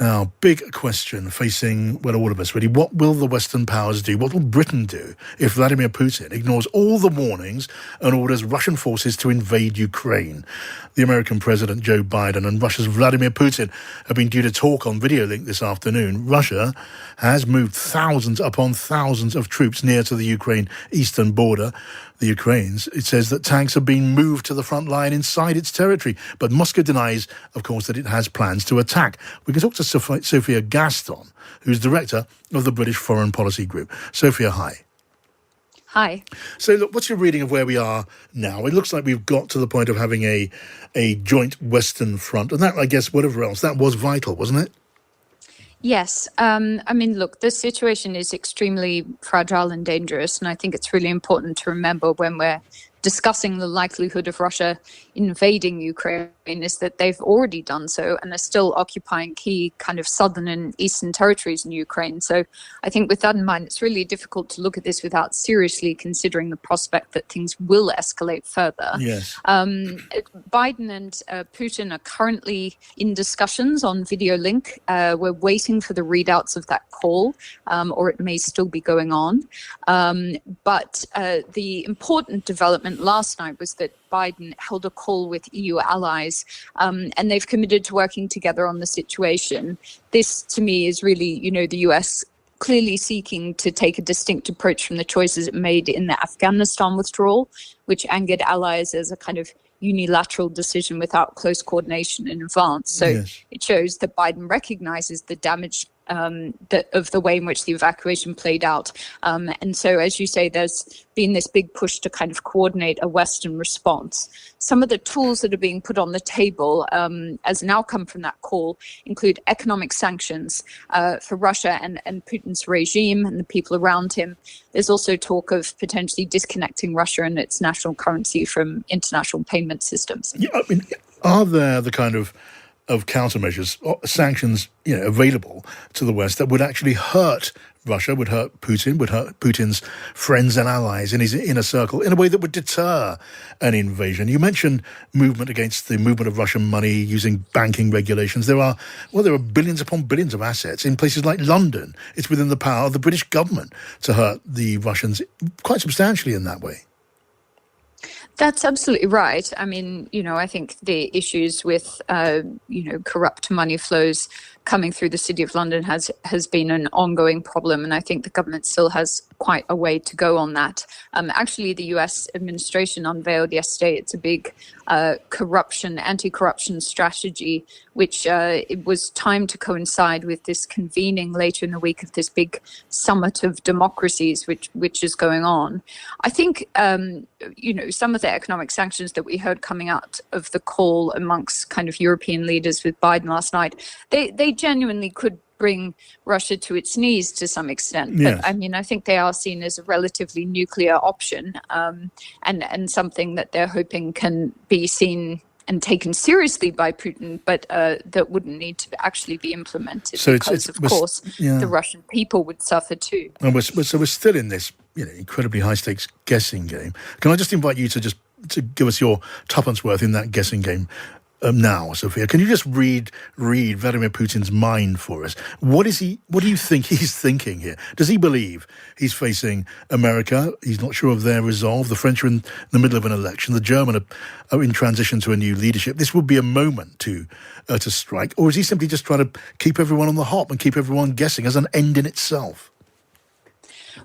Now, big question facing, well, all of us really. What will the Western powers do? What will Britain do if Vladimir Putin ignores all the warnings and orders Russian forces to invade Ukraine? The American President Joe Biden and Russia's Vladimir Putin have been due to talk on video link this afternoon. Russia has moved thousands upon thousands of troops near to the Ukraine eastern border. The Ukraine's, it says that tanks have been moved to the front line inside its territory. But Moscow denies, of course, that it has plans to attack. We can talk to Sophia Gaston, who's director of the British Foreign Policy Group. Sophia, hi. Hi. So, look, what's your reading of where we are now? It looks like we've got to the point of having a joint Western front. And that, I guess, whatever else, that was vital, wasn't it? Yes. I mean, look, the situation is extremely fragile and dangerous. And I think it's really important to remember when we're discussing the likelihood of Russia invading Ukraine is that they've already done so and are still occupying key kind of southern and eastern territories in Ukraine. So I think with that in mind, it's really difficult to look at this without seriously considering the prospect that things will escalate further. Yes. Biden and Putin are currently in discussions on video link. We're waiting for the readouts of that call, or it may still be going on. But the important development last night was that Biden held a call with EU allies, and they've committed to working together on the situation. This, to me, is really, the US clearly seeking to take a distinct approach from the choices it made in the Afghanistan withdrawal, which angered allies as a kind of unilateral decision without close coordination in advance. So yes. It shows that Biden recognizes the damage of the way in which the evacuation played out. And so, as you say, there's been this big push to kind of coordinate a Western response. Some of the tools that are being put on the table as an outcome from that call include economic sanctions for Russia and Putin's regime and the people around him. There's also talk of potentially disconnecting Russia and its national currency from international payment systems. Yeah, I mean, are there the kind of countermeasures, sanctions, available to the West that would actually hurt Russia, would hurt Putin, would hurt Putin's friends and allies in his inner circle in a way that would deter an invasion? You mentioned movement against the movement of Russian money using banking regulations. There are billions upon billions of assets in places like London. It's within the power of the British government to hurt the Russians quite substantially in that way. That's absolutely right. I mean, I think the issues with, corrupt money flows coming through the City of London has been an ongoing problem. And I think the government still has quite a way to go on that. Actually, the US administration unveiled yesterday, it's a big anti-corruption strategy, which it was timed to coincide with this convening later in the week of this big summit of democracies, which is going on. I think, some of the economic sanctions that we heard coming out of the call amongst kind of European leaders with Biden last night, they genuinely could bring Russia to its knees to some extent. But yes. I mean, I think they are seen as a relatively nuclear option, and something that they're hoping can be seen and taken seriously by Putin, but that wouldn't need to actually be implemented because, of course, the Russian people would suffer too. And we're still in this, incredibly high-stakes guessing game. Can I just invite you to give us your tuppence worth in that guessing game? Now, Sophia, can you just read Vladimir Putin's mind for us? What do you think he's thinking here? Does he believe he's facing America? He's not sure of their resolve. The French are in the middle of an election. The German are in transition to a new leadership. This would be a moment to strike. Or is he simply just trying to keep everyone on the hop and keep everyone guessing as an end in itself?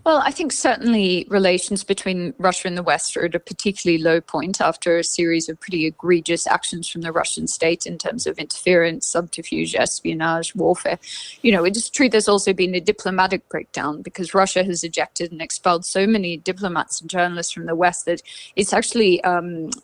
Well, I think certainly relations between Russia and the West are at a particularly low point after a series of pretty egregious actions from the Russian state in terms of interference, subterfuge, espionage, warfare. It is true there's also been a diplomatic breakdown because Russia has ejected and expelled so many diplomats and journalists from the West that it's actually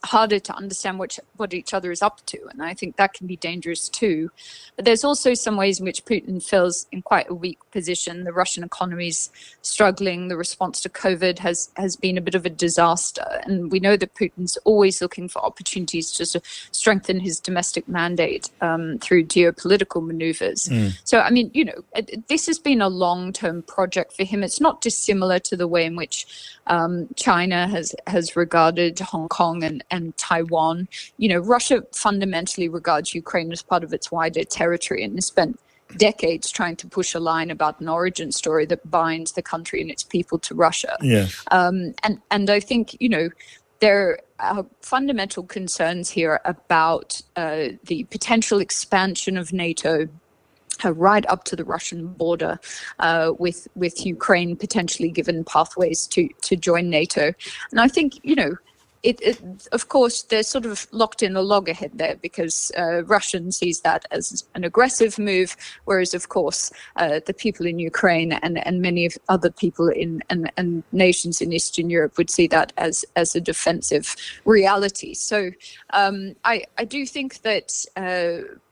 harder to understand what each other is up to. And I think that can be dangerous too. But there's also some ways in which Putin feels in quite a weak position. The Russian economy's struggling. The response to COVID has been a bit of a disaster. And we know that Putin's always looking for opportunities to strengthen his domestic mandate through geopolitical maneuvers. So, I mean, this has been a long-term project for him. It's not dissimilar to the way in which China has regarded Hong Kong and Taiwan. Russia fundamentally regards Ukraine as part of its wider territory and has spent decades trying to push a line about an origin story that binds the country and its people to Russia. Yes. And I think, there are fundamental concerns here about the potential expansion of NATO right up to the Russian border, with Ukraine potentially given pathways to join NATO. And I think, of course, they're sort of locked in a loggerhead there because Russia sees that as an aggressive move, whereas, of course, the people in Ukraine and many of other people and nations in Eastern Europe would see that as a defensive reality. So I do think that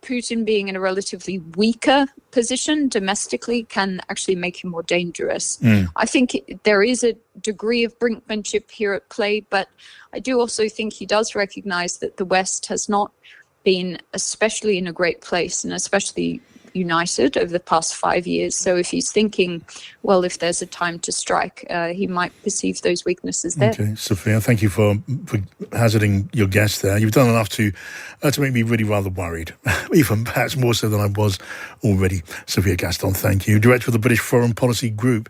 Putin being in a relatively weaker position domestically can actually make him more dangerous. I think there is a degree of brinkmanship here at play, but I do also think he does recognize that the West has not been especially in a great place and especially united over the past 5 years. So if he's thinking, well, if there's a time to strike, he might perceive those weaknesses there. Okay, Sophia, thank you for hazarding your guess there. You've done enough to make me really rather worried, even perhaps more so than I was already. Sophia Gaston, thank you. Director of the British Foreign Policy Group.